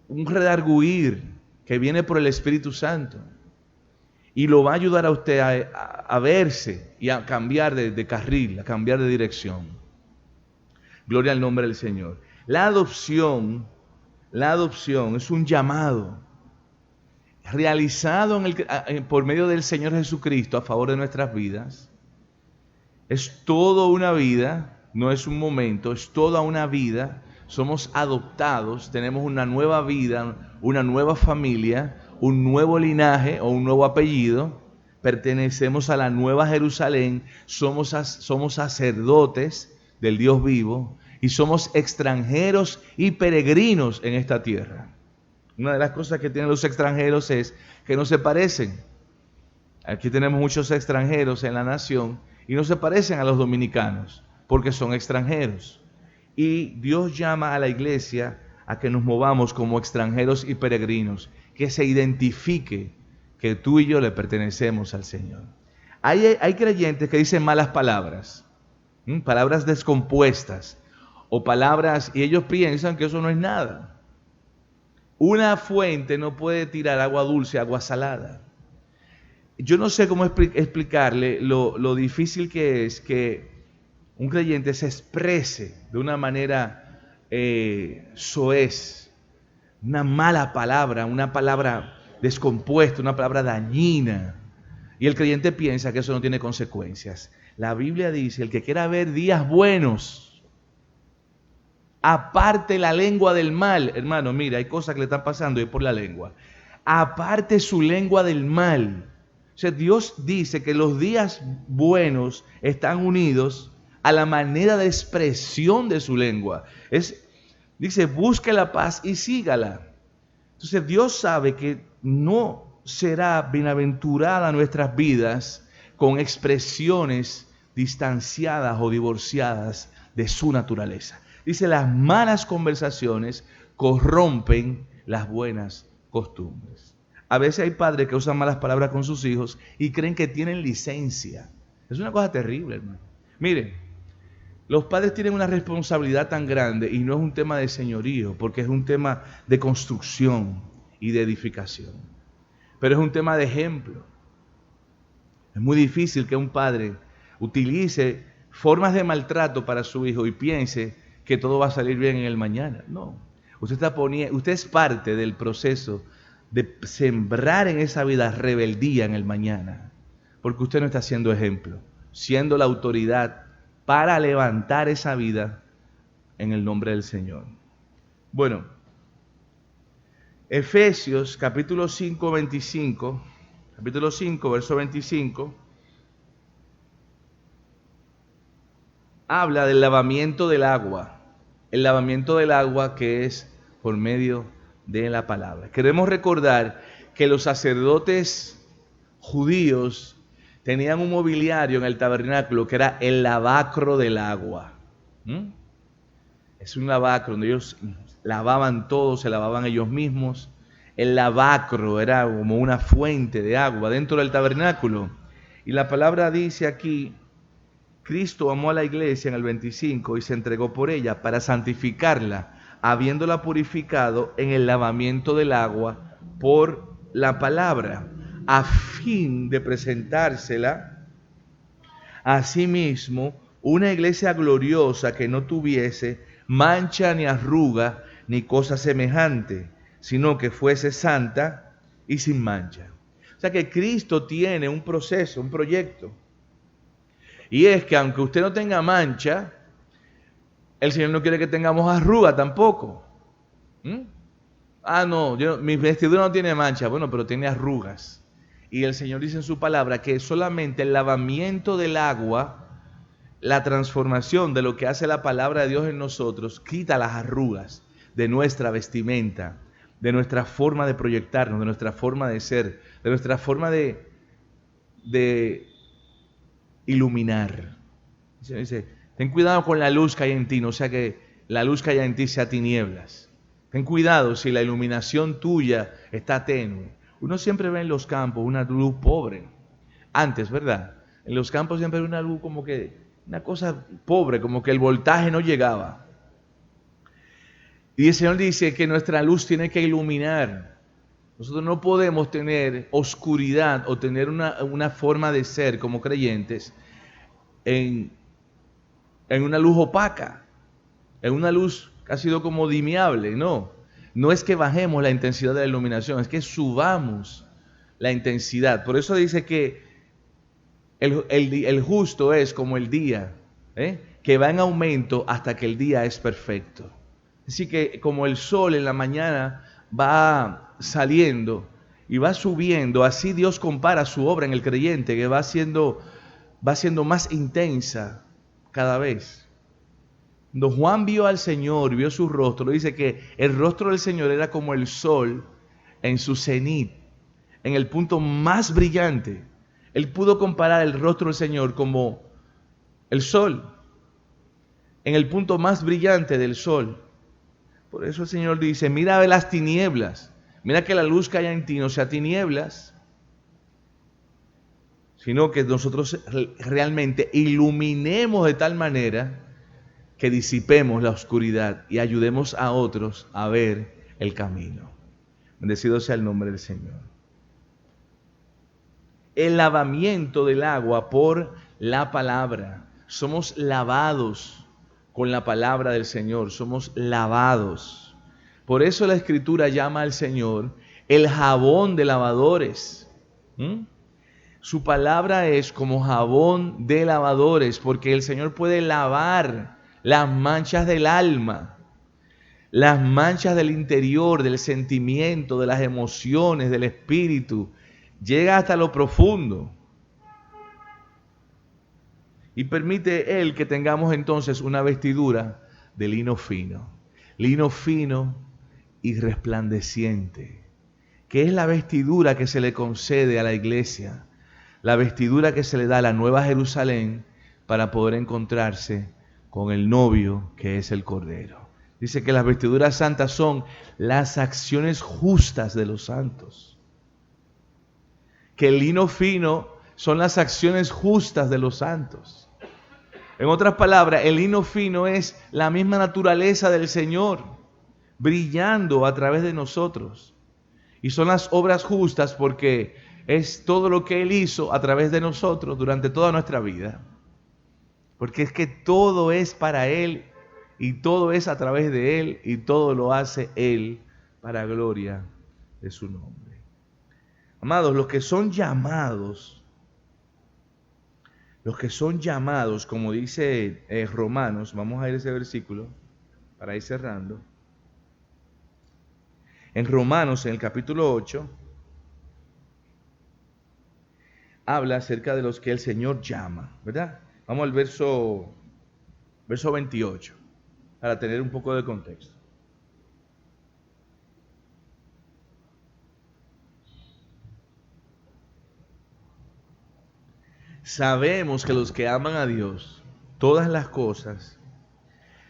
redarguir que viene por el Espíritu Santo. Y lo va a ayudar a usted a verse y a cambiar de carril, a cambiar de dirección. Gloria al nombre del Señor. La adopción es un llamado realizado por medio del Señor Jesucristo a favor de nuestras vidas. Es toda una vida, no es un momento, es toda una vida. Somos adoptados, tenemos una nueva vida, una nueva familia, un nuevo linaje o un nuevo apellido. Pertenecemos a la nueva Jerusalén, somos sacerdotes del Dios vivo y somos extranjeros y peregrinos en esta tierra. Una de las cosas que tienen los extranjeros es que no se parecen. Aquí tenemos muchos extranjeros en la nación y no se parecen a los dominicanos porque son extranjeros. Y Dios llama a la iglesia a que nos movamos como extranjeros y peregrinos, que se identifique que tú y yo le pertenecemos al Señor. Hay creyentes que dicen malas palabras, palabras descompuestas o palabras, y ellos piensan que eso no es nada. Una fuente no puede tirar agua dulce, agua salada. Yo no sé cómo explicarle lo difícil que es que un creyente se exprese de una manera soez, una mala palabra, una palabra descompuesta, una palabra dañina. Y el creyente piensa que eso no tiene consecuencias. La Biblia dice, el que quiera ver días buenos, aparte la lengua del mal. Hermano, mira, hay cosas que le están pasando y es por la lengua. Aparte su lengua del mal. O sea, Dios dice que los días buenos están unidos a la manera de expresión de su lengua. Dice, busque la paz y sígala. Entonces Dios sabe que no será bienaventurada nuestras vidas con expresiones distanciadas o divorciadas de su naturaleza. Dice, las malas conversaciones corrompen las buenas costumbres. A veces hay padres que usan malas palabras con sus hijos y creen que tienen licencia. Es una cosa terrible, hermano. Miren, los padres tienen una responsabilidad tan grande y no es un tema de señorío, porque es un tema de construcción y de edificación. Pero es un tema de ejemplo. Es muy difícil que un padre utilice formas de maltrato para su hijo y piense que todo va a salir bien en el mañana. No. Usted es parte del proceso de sembrar en esa vida rebeldía en el mañana, porque usted no está siendo ejemplo, siendo la autoridad para levantar esa vida en el nombre del Señor. Bueno, Efesios capítulo 5, verso 25, habla del lavamiento del agua. El lavamiento del agua que es por medio de la palabra. Queremos recordar que los sacerdotes judíos tenían un mobiliario en el tabernáculo que era el lavacro del agua. Es un lavacro donde ellos lavaban todo, se lavaban ellos mismos. El lavacro era como una fuente de agua dentro del tabernáculo. Y la palabra dice aquí, Cristo amó a la iglesia en el 25 y se entregó por ella para santificarla, habiéndola purificado en el lavamiento del agua por la palabra, a fin de presentársela a sí mismo una iglesia gloriosa que no tuviese mancha ni arruga ni cosa semejante, sino que fuese santa y sin mancha. O sea que Cristo tiene un proceso, un proyecto. Y es que aunque usted no tenga mancha, el Señor no quiere que tengamos arruga tampoco. No, mi vestidura no tiene mancha, bueno, pero tiene arrugas. Y el Señor dice en su palabra que solamente el lavamiento del agua, la transformación de lo que hace la palabra de Dios en nosotros, quita las arrugas de nuestra vestimenta, de nuestra forma de proyectarnos, de nuestra forma de ser, de nuestra forma de iluminar. Dice, ten cuidado con la luz que hay en ti, no sea que la luz que hay en ti sea tinieblas. Ten cuidado si la iluminación tuya está tenue. Uno siempre ve en los campos una luz pobre. Antes, ¿verdad? En los campos siempre ve una luz como que, una cosa pobre, como que el voltaje no llegaba. Y el Señor dice que nuestra luz tiene que iluminar. Nosotros no podemos tener oscuridad o tener una forma de ser como creyentes en una luz opaca, en una luz que ha sido como dimiable. No es que bajemos la intensidad de la iluminación, es que subamos la intensidad. Por eso dice que el justo es como el día, que va en aumento hasta que el día es perfecto. Así que como el sol en la mañana va saliendo y va subiendo, así Dios compara su obra en el creyente, que va siendo más intensa cada vez. Cuando Juan vio al Señor, vio su rostro, dice que el rostro del Señor era como el sol en su cenit, en el punto más brillante. Él pudo comparar el rostro del Señor como el sol, en el punto más brillante del sol. Por eso el Señor dice, mira de las tinieblas, mira que la luz que haya en ti no sea tinieblas, sino que nosotros realmente iluminemos de tal manera que disipemos la oscuridad y ayudemos a otros a ver el camino. Bendecido sea el nombre del Señor. El lavamiento del agua por la palabra. Somos lavados con la palabra del Señor, somos lavados. Por eso la Escritura llama al Señor el jabón de lavadores. Su palabra es como jabón de lavadores, porque el Señor puede lavar las manchas del alma, las manchas del interior, del sentimiento, de las emociones, del espíritu. Llega hasta lo profundo. Y permite Él que tengamos entonces una vestidura de lino fino y resplandeciente, que es la vestidura que se le concede a la iglesia, la vestidura que se le da a la Nueva Jerusalén para poder encontrarse con el novio que es el Cordero. Dice que las vestiduras santas son las acciones justas de los santos, que el lino fino son las acciones justas de los santos. En otras palabras, el lino fino es la misma naturaleza del Señor, brillando a través de nosotros. Y son las obras justas porque es todo lo que Él hizo a través de nosotros durante toda nuestra vida. Porque es que todo es para Él y todo es a través de Él y todo lo hace Él para gloria de su nombre. Amados, los que son llamados, como dice Romanos, vamos a ir a ese versículo para ir cerrando. En Romanos, en el capítulo 8, habla acerca de los que el Señor llama, ¿verdad? Vamos al verso 28, para tener un poco de contexto. Sabemos que los que aman a Dios, todas las cosas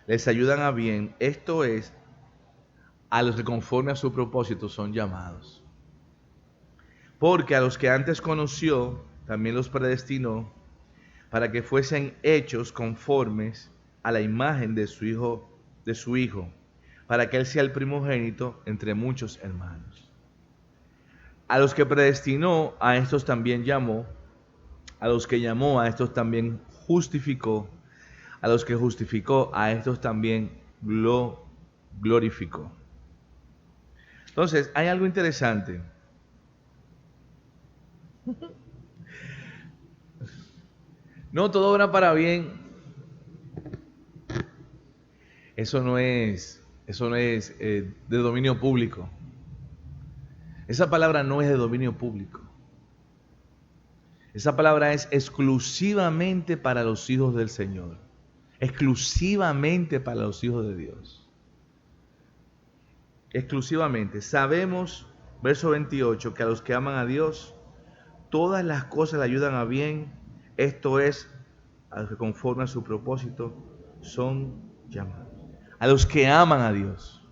les ayudan a bien, esto es, a los que conforme a su propósito son llamados. Porque a los que antes conoció, también los predestinó, para que fuesen hechos conformes a la imagen de su Hijo, para que Él sea el primogénito entre muchos hermanos. A los que predestinó, a estos también llamó. A los que llamó, a estos también justificó. A los que justificó, a estos también glorificó. Entonces, hay algo interesante. No, todo obra para bien. Eso no es de dominio público. Esa palabra no es de dominio público. Esa palabra es exclusivamente para los hijos del Señor. Exclusivamente para los hijos de Dios. Exclusivamente. Sabemos, verso 28, que a los que aman a Dios, todas las cosas le ayudan a bien. Esto es, a los que conforme a su propósito son llamados. A los que aman a Dios,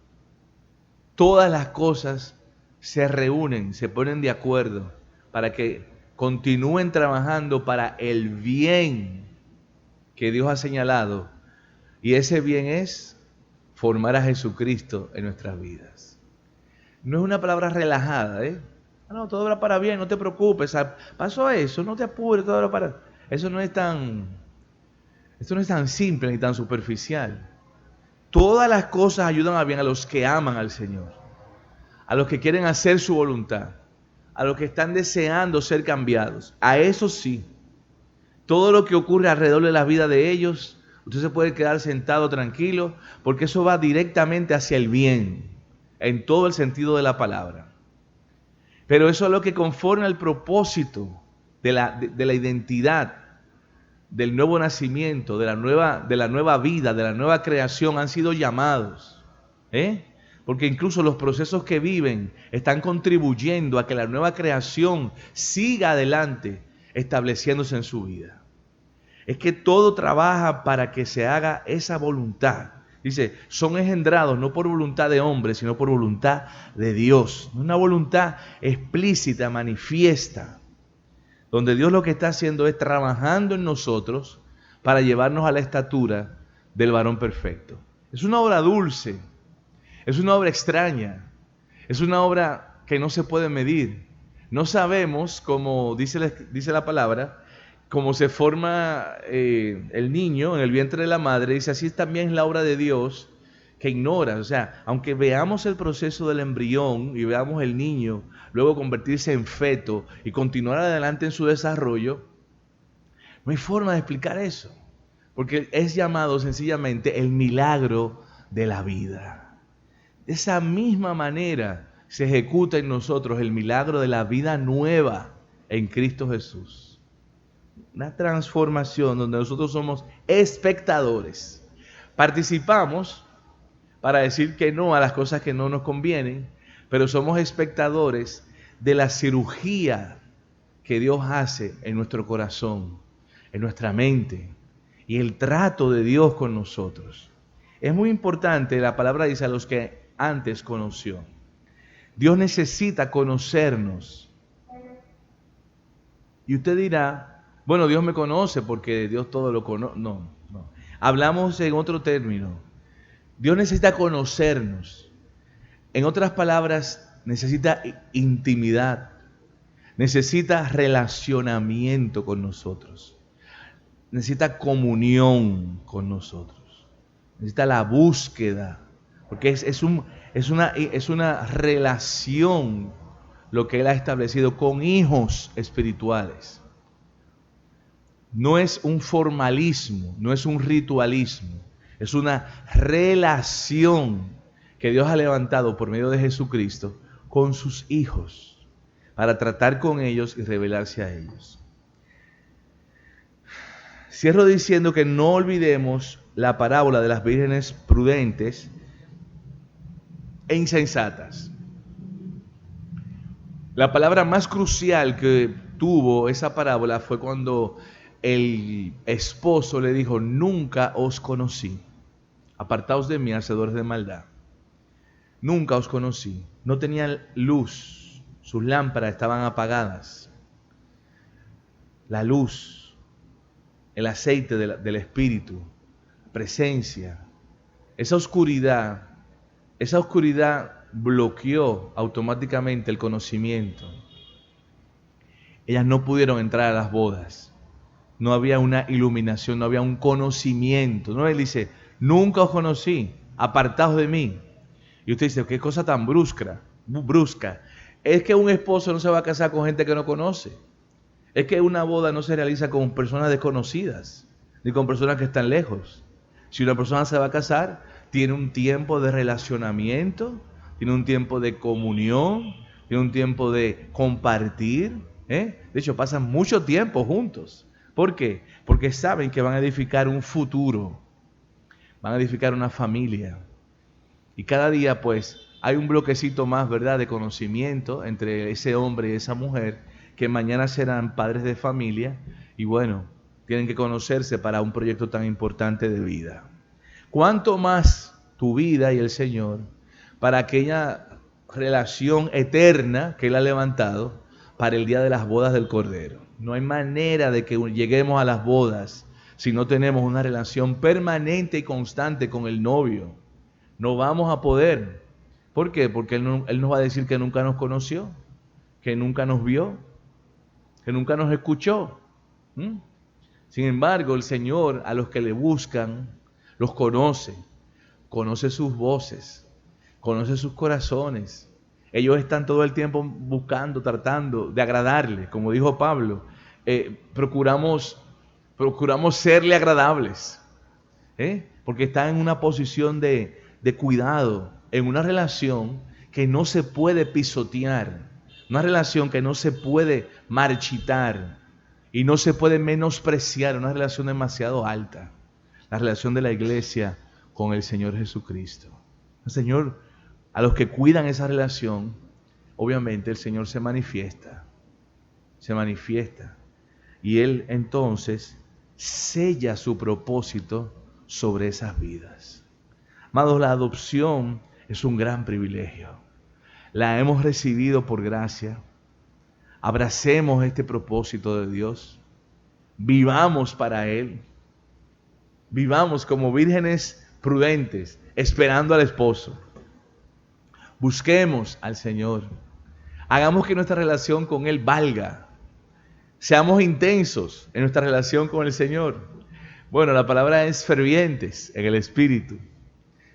todas las cosas se reúnen, se ponen de acuerdo para que continúen trabajando para el bien que Dios ha señalado. Y ese bien es formar a Jesucristo en nuestras vidas. No es una palabra relajada, ¿eh? No, todo va para bien, no te preocupes. Pasó eso, no te apures, todo va para... Esto no es tan simple ni tan superficial. Todas las cosas ayudan a bien a los que aman al Señor, a los que quieren hacer su voluntad, a los que están deseando ser cambiados. A eso sí, todo lo que ocurre alrededor de la vida de ellos, usted se puede quedar sentado tranquilo, porque eso va directamente hacia el bien, en todo el sentido de la palabra. Pero eso es lo que conforme al propósito de la identidad, del nuevo nacimiento, de la nueva vida, de la nueva creación, han sido llamados. Porque incluso los procesos que viven están contribuyendo a que la nueva creación siga adelante, estableciéndose en su vida. Es que todo trabaja para que se haga esa voluntad. Dice, son engendrados no por voluntad de hombre, sino por voluntad de Dios. Una voluntad explícita, manifiesta, donde Dios lo que está haciendo es trabajando en nosotros para llevarnos a la estatura del varón perfecto. Es una obra dulce, es una obra extraña, es una obra que no se puede medir. No sabemos, como dice la palabra, cómo se forma el niño en el vientre de la madre. Dice, así también es la obra de Dios que ignora. O sea, aunque veamos el proceso del embrión y veamos el niño luego convertirse en feto y continuar adelante en su desarrollo, no hay forma de explicar eso, porque es llamado sencillamente el milagro de la vida. De esa misma manera se ejecuta en nosotros el milagro de la vida nueva en Cristo Jesús. Una transformación donde nosotros somos espectadores. Participamos para decir que no a las cosas que no nos convienen, pero somos espectadores de la cirugía que Dios hace en nuestro corazón, en nuestra mente, y el trato de Dios con nosotros. Es muy importante, la palabra dice a los que antes conoció. Dios necesita conocernos. Y usted dirá, bueno, Dios me conoce porque Dios todo lo conoce. No. Hablamos en otro término. Dios necesita conocernos. En otras palabras, necesita intimidad. Necesita relacionamiento con nosotros. Necesita comunión con nosotros. Necesita la búsqueda. Porque Es una relación lo que Él ha establecido con hijos espirituales. No es un formalismo, no es un ritualismo, es una relación que Dios ha levantado por medio de Jesucristo con sus hijos, para tratar con ellos y revelarse a ellos. Cierro diciendo que no olvidemos la parábola de las vírgenes prudentes e insensatas. La palabra más crucial que tuvo esa parábola fue cuando el esposo le dijo: nunca os conocí, apartaos de mí, hacedores de maldad. Nunca os conocí. No tenían luz, sus lámparas estaban apagadas. La luz, el aceite del Espíritu, presencia, esa oscuridad bloqueó automáticamente el conocimiento. Ellas no pudieron entrar a las bodas. No había una iluminación, no había un conocimiento. No, él dice: nunca os conocí, apartaos de mí. Y usted dice: qué cosa tan brusca. Es que un esposo no se va a casar con gente que no conoce. Es que una boda no se realiza con personas desconocidas, ni con personas que están lejos. Si una persona se va a casar, tiene un tiempo de relacionamiento, tiene un tiempo de comunión, tiene un tiempo de compartir. De hecho, pasan mucho tiempo juntos. ¿Por qué? Porque saben que van a edificar un futuro, van a edificar una familia. Y cada día, pues, hay un bloquecito más, ¿verdad?, de conocimiento entre ese hombre y esa mujer, que mañana serán padres de familia y, bueno, tienen que conocerse para un proyecto tan importante de vida. ¿Cuánto más tu vida y el Señor para aquella relación eterna que Él ha levantado para el día de las bodas del Cordero? No hay manera de que lleguemos a las bodas si no tenemos una relación permanente y constante con el novio. No vamos a poder. ¿Por qué? Porque Él nos va a decir que nunca nos conoció, que nunca nos vio, que nunca nos escuchó. Sin embargo, el Señor a los que le buscan los conoce, conoce sus voces, conoce sus corazones. Ellos están todo el tiempo buscando, tratando de agradarle. Como dijo Pablo, procuramos serle agradables, porque están en una posición de cuidado, en una relación que no se puede pisotear, una relación que no se puede marchitar y no se puede menospreciar, una relación demasiado alta, la relación de la iglesia con el Señor Jesucristo. El Señor, a los que cuidan esa relación, obviamente el Señor se manifiesta, y Él entonces sella su propósito sobre esas vidas. Amados, la adopción es un gran privilegio. La hemos recibido por gracia. Abracemos este propósito de Dios. Vivamos para Él. Vivamos como vírgenes prudentes, esperando al esposo. Busquemos al Señor. Hagamos que nuestra relación con Él valga. Seamos intensos en nuestra relación con el Señor. Bueno, la palabra es fervientes en el Espíritu,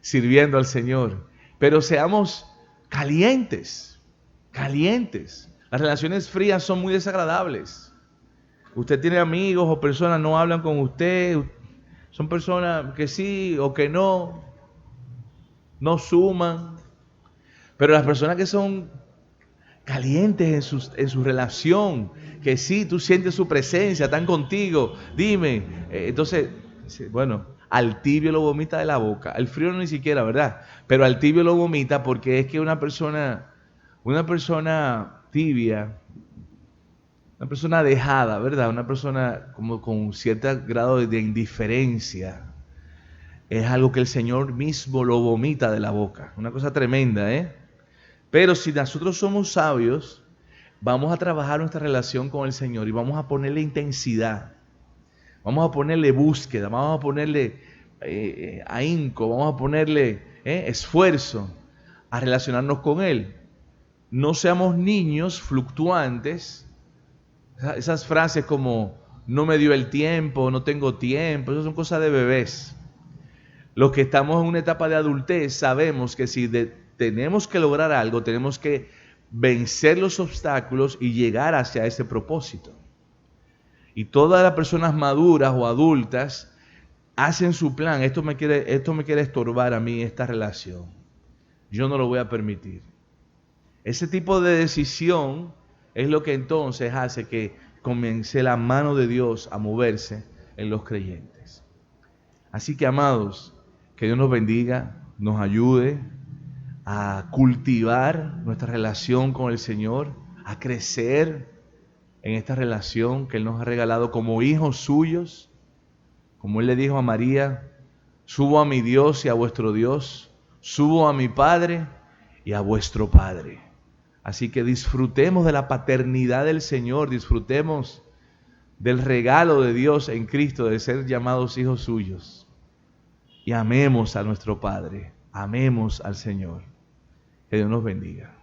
sirviendo al Señor. Pero seamos calientes. Las relaciones frías son muy desagradables. Usted tiene amigos o personas no hablan con usted. Son personas que sí o que no suman. Pero las personas que son calientes en su relación, que sí, tú sientes su presencia, están contigo, dime. Entonces, bueno, al tibio lo vomita de la boca, al frío no ni siquiera, ¿verdad? Pero al tibio lo vomita porque es que una persona tibia, una persona dejada, ¿verdad? Una persona como con cierto grado de indiferencia, es algo que el Señor mismo lo vomita de la boca. Una cosa tremenda, Pero si nosotros somos sabios, vamos a trabajar nuestra relación con el Señor y vamos a ponerle intensidad, vamos a ponerle búsqueda, vamos a ponerle ahínco, vamos a ponerle esfuerzo a relacionarnos con Él. No seamos niños fluctuantes. Esas frases como no me dio el tiempo, no tengo tiempo, esas son cosas de bebés. Los que estamos en una etapa de adultez sabemos que si tenemos que lograr algo, tenemos que vencer los obstáculos y llegar hacia ese propósito. Y todas las personas maduras o adultas hacen su plan. Esto me quiere estorbar a mí, esta relación. Yo no lo voy a permitir. Ese tipo de decisión es lo que entonces hace que comience la mano de Dios a moverse en los creyentes. Así que, amados, que Dios nos bendiga, nos ayude a cultivar nuestra relación con el Señor, a crecer en esta relación que Él nos ha regalado como hijos suyos. Como Él le dijo a María, subo a mi Dios y a vuestro Dios, subo a mi Padre y a vuestro Padre. Así que disfrutemos de la paternidad del Señor, disfrutemos del regalo de Dios en Cristo, de ser llamados hijos suyos. Y amemos a nuestro Padre, amemos al Señor. Que Dios nos bendiga.